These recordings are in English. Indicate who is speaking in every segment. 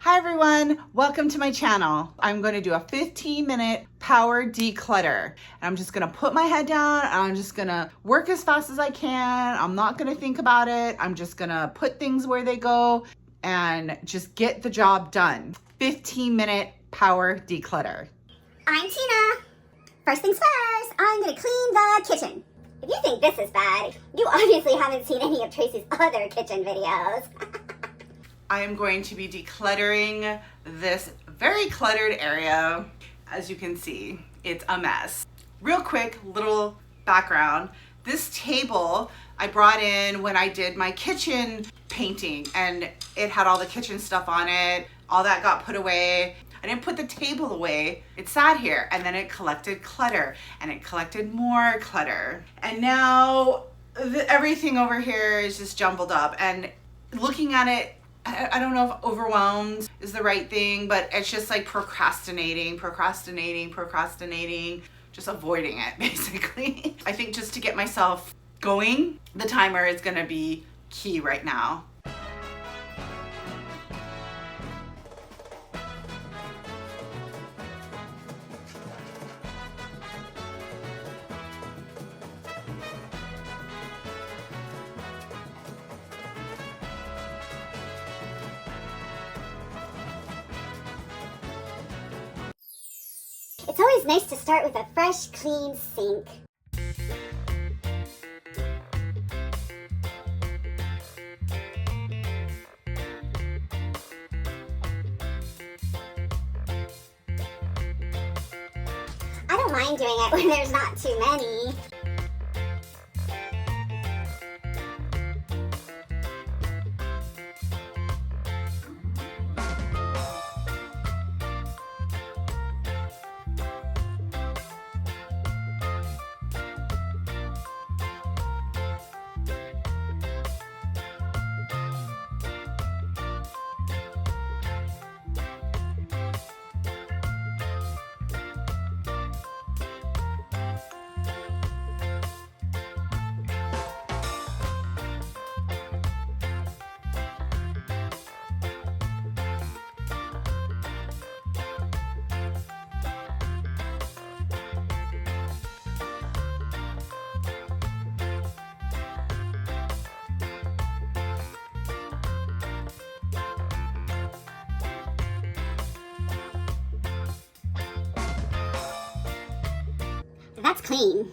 Speaker 1: Hi everyone, welcome to my channel. I'm going to do a 15-minute power declutter. And I'm just going to put my head down and I'm just going to work as fast as I can. I'm not going to think about it. I'm just going to put things where they go and just get the job done. 15-minute power declutter.
Speaker 2: I'm Tina. First things first, I'm gonna clean the kitchen. If you think this is bad, you obviously haven't seen any of Tracy's other kitchen videos.
Speaker 1: I am going to be decluttering this very cluttered area. As you can see, it's a mess. Real quick, little background. This table I brought in when I did my kitchen painting and it had all the kitchen stuff on it. All that got put away. I didn't put the table away. It sat here and then it collected clutter and it collected more clutter. And now everything over here is just jumbled up, and looking at it, I don't know if overwhelmed is the right thing, but it's just like procrastinating, just avoiding it basically. I think just to get myself going, the timer is gonna be key right now.
Speaker 2: It's always nice to start with a fresh, clean sink. I don't mind doing it when there's not too many. That's clean.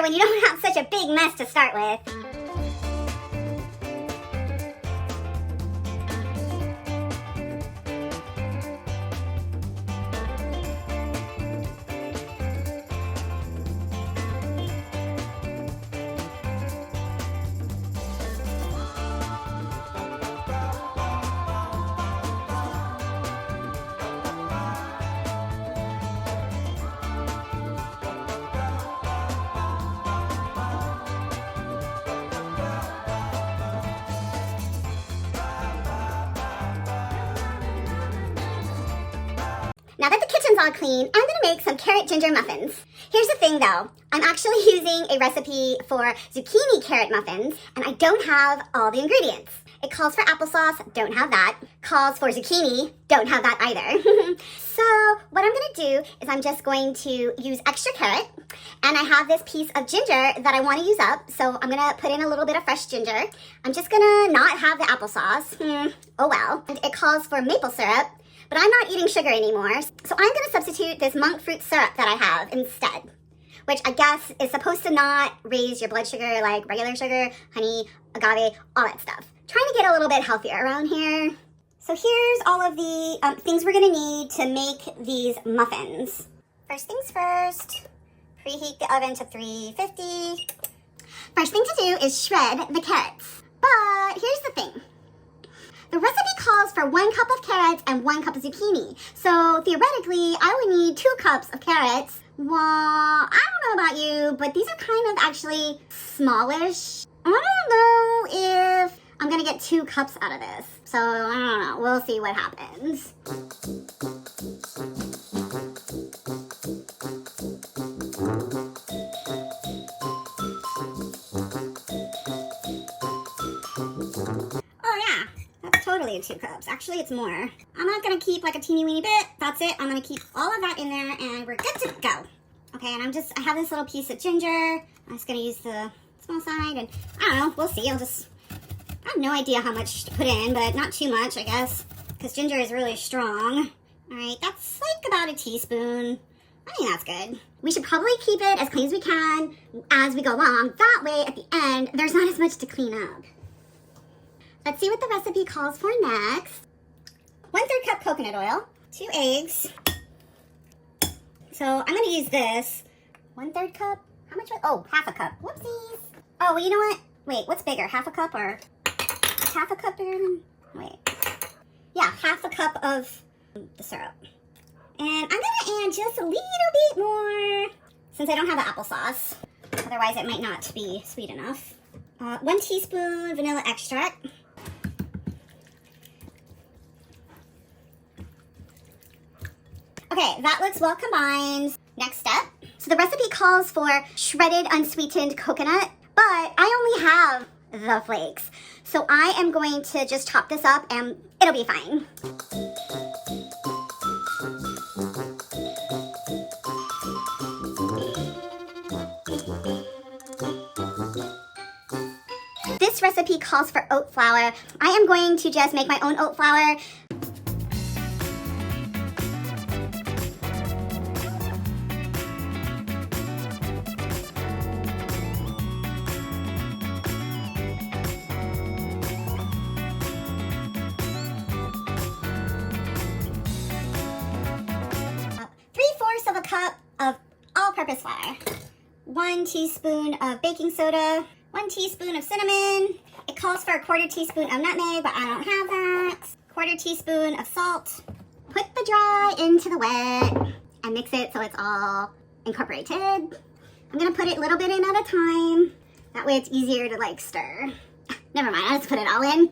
Speaker 2: easier when you don't have such a big mess to start with. Now that the kitchen's all clean, I'm gonna make some carrot ginger muffins. Here's the thing though, I'm actually using a recipe for zucchini carrot muffins, and I don't have all the ingredients. It calls for applesauce, don't have that. Calls for zucchini, don't have that either. So what I'm gonna do is I'm just going to use extra carrot, and I have this piece of ginger that I wanna use up, so I'm gonna put in a little bit of fresh ginger. I'm just gonna not have the applesauce, oh well. And it calls for maple syrup, but I'm not eating sugar anymore, so I'm gonna substitute this monk fruit syrup that I have instead, which I guess is supposed to not raise your blood sugar like regular sugar, honey, agave, all that stuff. Trying to get a little bit healthier around here. So here's all of the things we're gonna need to make these muffins. First things first, preheat the oven to 350. First thing to do is shred the carrots. But here's the thing. The recipe calls for 1 cup of carrots and 1 cup of zucchini. So theoretically, I would need 2 cups of carrots. Well, I don't know about you, but these are kind of actually smallish. I don't know if I'm gonna get 2 cups out of this. So I don't know, we'll see what happens. Totally 2 cups. Actually, it's more. I'm not gonna keep like a teeny weeny bit. That's it. I'm gonna keep all of that in there and we're good to go. Okay, and I have this little piece of ginger. I'm just gonna use the small side, and I don't know, we'll see. I have no idea how much to put in, but not too much, I guess, because ginger is really strong. All right, that's like about a teaspoon. I think that's good. We should probably keep it as clean as we can as we go along. That way, at the end, there's not as much to clean up. Let's see what the recipe calls for next. 1/3 cup coconut oil, 2 eggs. So I'm gonna use this. 1/3 cup? How much? Oh, half a cup. Whoopsies. Oh, well, you know what? Wait, what's bigger? Half a cup or is half a cup bigger than? Wait. Yeah, half a cup of the syrup. And I'm gonna add just a little bit more since I don't have the applesauce. Otherwise, it might not be sweet enough. 1 teaspoon vanilla extract. Okay, that looks well combined. Next step. So the recipe calls for shredded unsweetened coconut, but I only have the flakes. So I am going to just chop this up and it'll be fine. This recipe calls for oat flour. I am going to just make my own oat flour. A cup of all-purpose flour, 1 teaspoon of baking soda, 1 teaspoon of cinnamon. It calls for a 1/4 teaspoon of nutmeg, but I don't have that. 1/4 teaspoon of salt. Put the dry into the wet and mix it so it's all incorporated. I'm gonna put it a little bit in at a time. That way it's easier to like stir. Never mind, I'll just put it all in.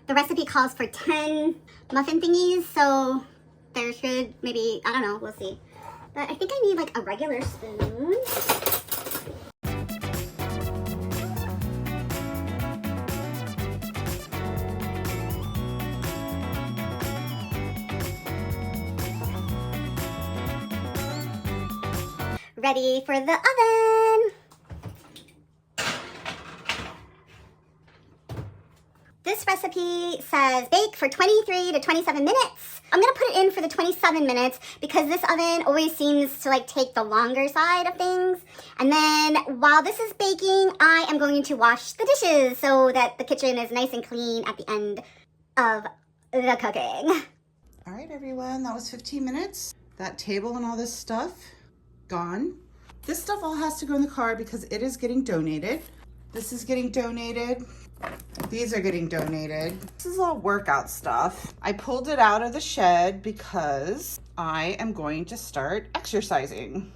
Speaker 2: The recipe calls for 10 muffin thingies, so there should maybe, I don't know, we'll see. But I think I need like a regular spoon. Ready for the oven. This recipe says bake for 23 to 27 minutes. I'm gonna put it in for the 27 minutes because this oven always seems to like take the longer side of things. And then while this is baking, I am going to wash the dishes so that the kitchen is nice and clean at the end of the cooking.
Speaker 1: All right, everyone, that was 15 minutes. That table and all this stuff, gone. This stuff all has to go in the car because it is getting donated. This is getting donated. These are getting donated. This is all workout stuff. I pulled it out of the shed because I am going to start exercising.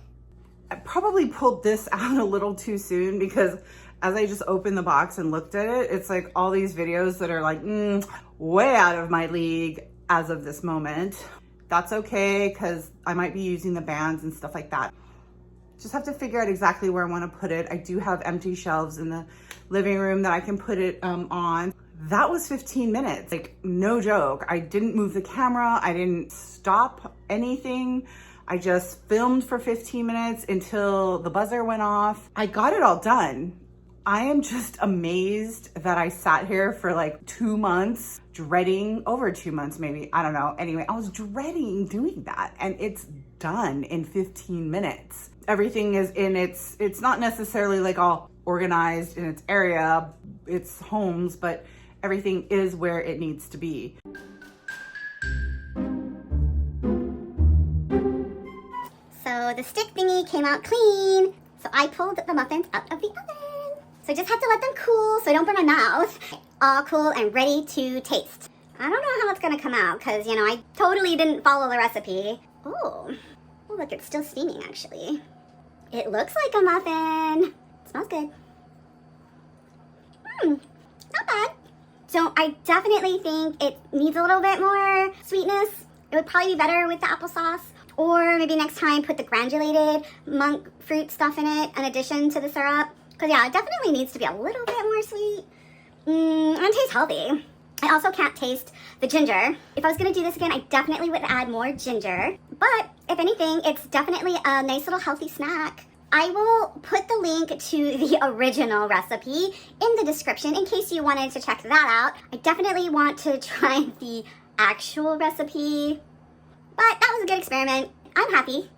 Speaker 1: I probably pulled this out a little too soon because as I just opened the box and looked at it, it's like all these videos that are like way out of my league as of this moment. That's okay because I might be using the bands and stuff like that. Just have to figure out exactly where I want to put it. I do have empty shelves in the living room that I can put it on. That was 15 minutes, like no joke. I didn't move the camera. I didn't stop anything. I just filmed for 15 minutes until the buzzer went off. I got it all done. I am just amazed that I sat here for like 2 months, dreading, over 2 months maybe, I don't know. Anyway, I was dreading doing that and it's done in 15 minutes. Everything is in it's not necessarily like all organized in its area, its homes, but everything is where it needs to be.
Speaker 2: So the stick thingy came out clean. So I pulled the muffins out of the oven. So I just have to let them cool so I don't burn my mouth. All cool and ready to taste. I don't know how it's gonna come out because, you know, I totally didn't follow the recipe. Oh, look, it's still steaming actually. It looks like a muffin. It smells good. Not bad. So I definitely think it needs a little bit more sweetness. It would probably be better with the applesauce. Or maybe next time put the granulated monk fruit stuff in it in addition to the syrup. Because yeah, it definitely needs to be a little bit more sweet. And it tastes healthy. I also can't taste the ginger. If I was going to do this again, I definitely would add more ginger. But if anything, it's definitely a nice little healthy snack. I will put the link to the original recipe in the description in case you wanted to check that out. I definitely want to try the actual recipe. But that was a good experiment. I'm happy.